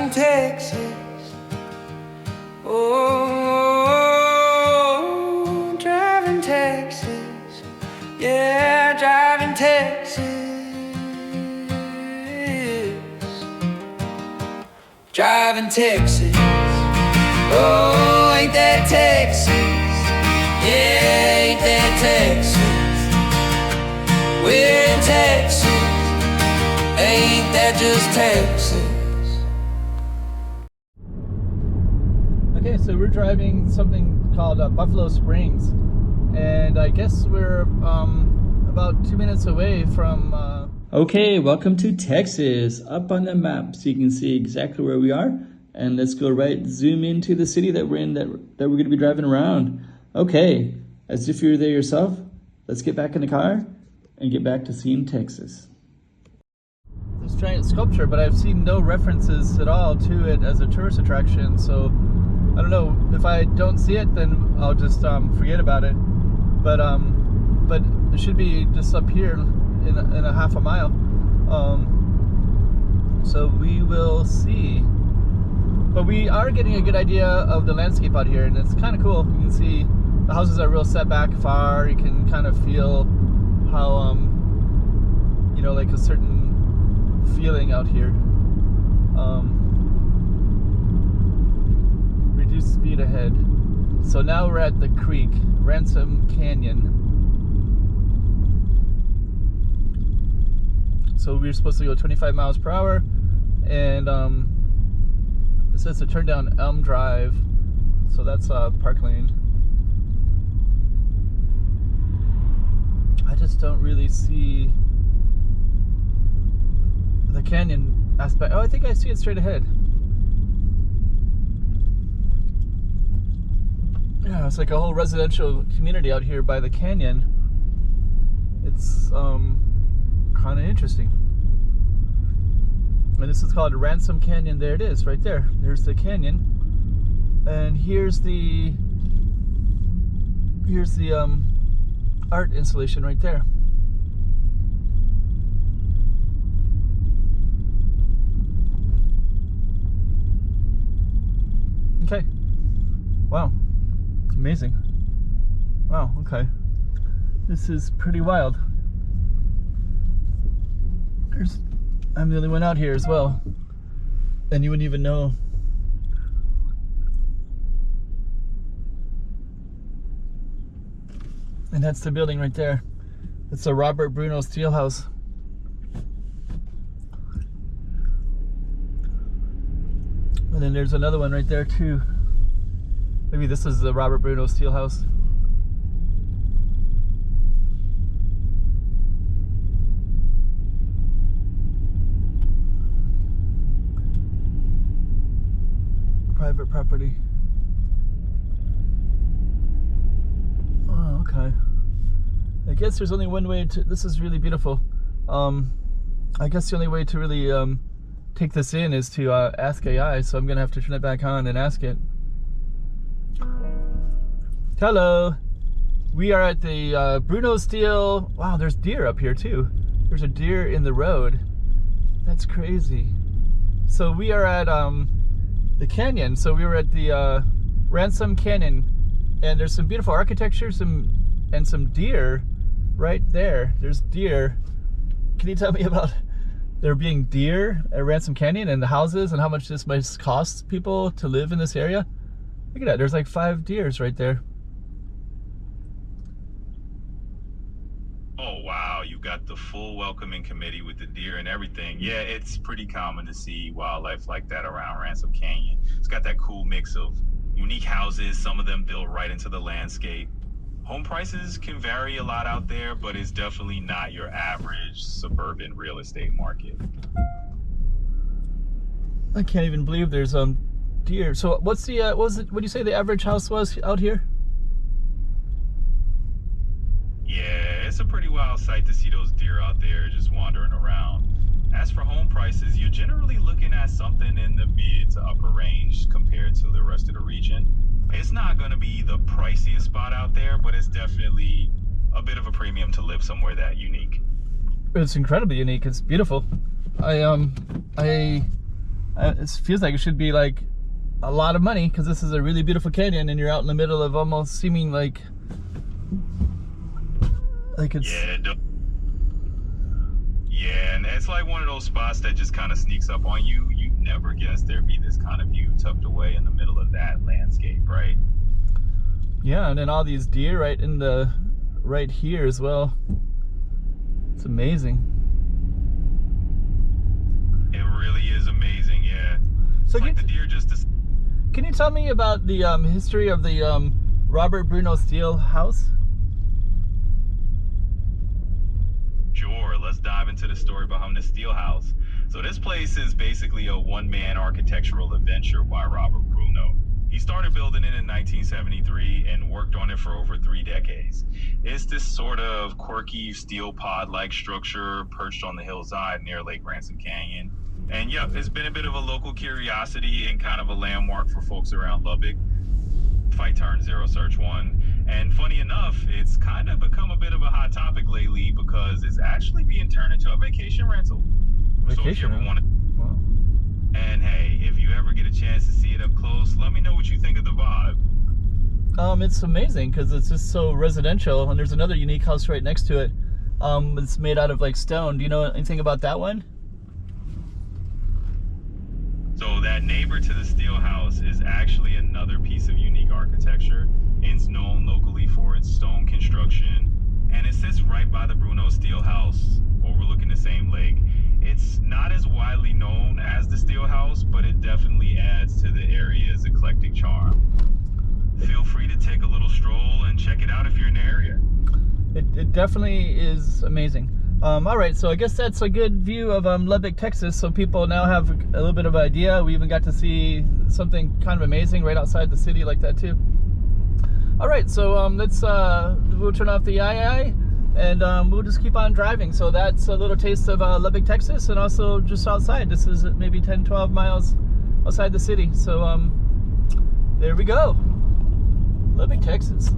driving Texas. Oh, driving Texas. Yeah, driving Texas. Driving Texas. Oh, ain't that Texas? Yeah, ain't that Texas? We're in Texas. Ain't that just Texas? Okay, so we're driving something called Buffalo Springs, and I guess we're about 2 minutes away from... Okay, welcome to Texas, up on the map so you can see exactly where we are. And let's go zoom into the city that we're in, that we're going to be driving around. Okay, as if you're there yourself, let's get back in the car and get back to seeing Texas. This giant sculpture, but I've seen no references at all to it as a tourist attraction, so I don't know, if I don't see it, then I'll just forget about it. But it should be just up here in a half a mile. So we will see. But we are getting a good idea of the landscape out here, and it's kind of cool. You can see the houses are real set back far. You can kind of feel how, you know, like a certain feeling out here. Reduce speed ahead. So now we're at the creek, Ransom Canyon. So we're supposed to go 25 miles per hour, and it says to turn down Elm Drive, so that's park lane. I just don't really see the canyon aspect. Oh, I think I see it straight ahead. Yeah, it's like a whole residential community out here by the canyon. It's kind of interesting. And this is called Ransom Canyon. There it is, right there. There's the canyon. And here's the art installation right there. Okay. Wow. Amazing. Wow, okay. This is pretty wild. I'm the only one out here as well. And you wouldn't even know. And that's the building right there. It's a Robert Bruno steel house. And then there's another one right there too. Maybe this is the Robert Bruno steel house. Private property. Oh, okay. I guess there's only one way to... This is really beautiful. I guess the only way to really take this in is to ask AI, so I'm gonna have to turn it back on and ask it. Hello. We are at the Bruno Steel. Wow, there's deer up here too. There's a deer in the road. That's crazy. So we are at the canyon. So we were at the Ransom Canyon, and there's some beautiful architecture, and some deer right there. There's deer. Can you tell me about there being deer at Ransom Canyon, and the houses, and how much this might cost people to live in this area? Look at that. There's like 5 deers right there. Oh wow, you got the full welcoming committee with the deer and everything. Yeah, it's pretty common to see wildlife like that around Ransom Canyon. It's got that cool mix of unique houses, some of them built right into the landscape. Home prices can vary a lot out there, but it's definitely not your average suburban real estate market. I can't even believe there's deer. So what's the what do you say the average house was out here? Yeah, it's a pretty wild sight to see those deer out there just wandering around. As for home prices, you're generally looking at something in the mid to upper range compared to the rest of the region. It's not going to be the priciest spot out there, but it's definitely a bit of a premium to live somewhere that unique. It's incredibly unique. It's beautiful. I It feels like it should be like a lot of money because this is a really beautiful canyon and you're out in the middle of almost seeming like it's... Yeah, and it's like one of those spots that just kind of sneaks up on you. You never guess there'd be this kind of view tucked away in the middle of that landscape, right? Yeah, and then all these deer right here as well. It's amazing. It really is amazing, yeah. So it's like the deer just... Can you tell me about the history of the Robert Bruno Steele house? Sure, let's dive into the story behind the Steele House. So this place is basically a one-man architectural adventure by Robert Bruno. He started building it in 1973 and worked on it for over 3 decades. It's this sort of quirky steel pod-like structure perched on the hillside near Lake Ransom Canyon. And yep, it's been a bit of a local curiosity and kind of a landmark for folks around Lubbock. Fight Turn Zero Search 1. And funny enough, it's kind of become a bit of a hot topic lately because it's actually being turned into a vacation rental. So if you ever want to... Wow. And hey, if you ever get a chance to see it up close, let me know what you think of the vibe. It's amazing because it's just so residential, and there's another unique house right next to it. It's made out of like stone. Do you know anything about that one? So that neighbor to the Steele House is actually another piece of unique architecture. It's known locally for its stone construction, and it sits right by the Bruno Steele House, overlooking the same lake. It's not as widely known as the Steele House, but it definitely adds to the area's eclectic charm. Feel free to take a little stroll and check it out if you're in the area. It definitely is amazing. All right, so I guess that's a good view of Lubbock, Texas, so people now have a little bit of an idea. We even got to see something kind of amazing right outside the city like that too. All right, so we'll turn off the II and we'll just keep on driving. So that's a little taste of Lubbock, Texas, and also just outside. This is maybe 10-12 miles outside the city. So there we go, Lubbock, Texas.